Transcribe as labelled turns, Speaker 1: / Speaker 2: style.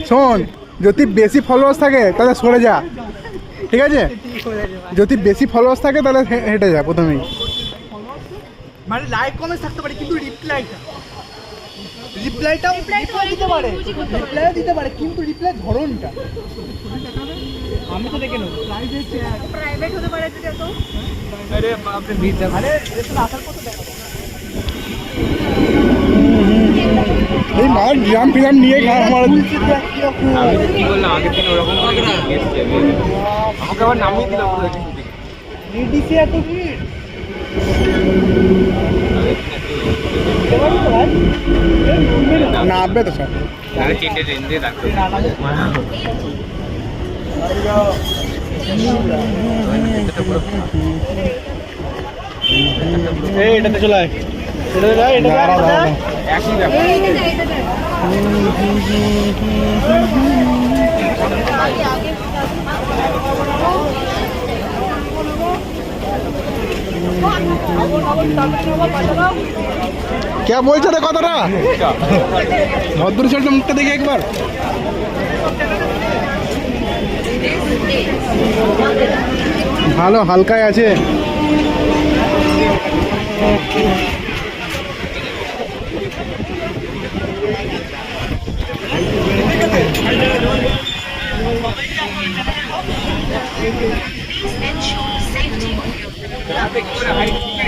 Speaker 1: শোন, যদি বেশি ফলোয়ার্স থাকে তাহলে সরে যা, ঠিক আছে? যদি বেশি ফলোয়ার্স থাকে তাহলে হেঁটে যা প্রথমেই।
Speaker 2: মানে লাইক কমেন্ট থাকতে পারে কিন্তু রিপ্লাইটাও দিতে পারে কিন্তু রিপ্লাই ধরনটা আমি তো দেখে নেব।
Speaker 3: প্রাইভেট হতে পারে তো।
Speaker 2: আরে আপনি ভিড় আরে এটা আসার কত টাকা
Speaker 1: এই মার গ্রাম ফিরাম নিয়ে ঘাড় মারা
Speaker 4: আমি কি বললাম আগের দিন ওরকম করে এসছে আমাকে আবার নামিয়ে দিল পুরো কিছু দিকে
Speaker 2: ডিডিসি এত ভিড়
Speaker 1: নামবে তো সব।
Speaker 4: তাহলে চেটে ট্রেন দিয়ে রাখতে
Speaker 2: এই এটাতে চলে আয়
Speaker 4: একই ব্যাপার
Speaker 1: কে বলছে রে কথাটা? ভদ্র ছেলেটা মুখটা দেখে একবার। ভালো হালকায় আছে।
Speaker 5: Ensure safety of your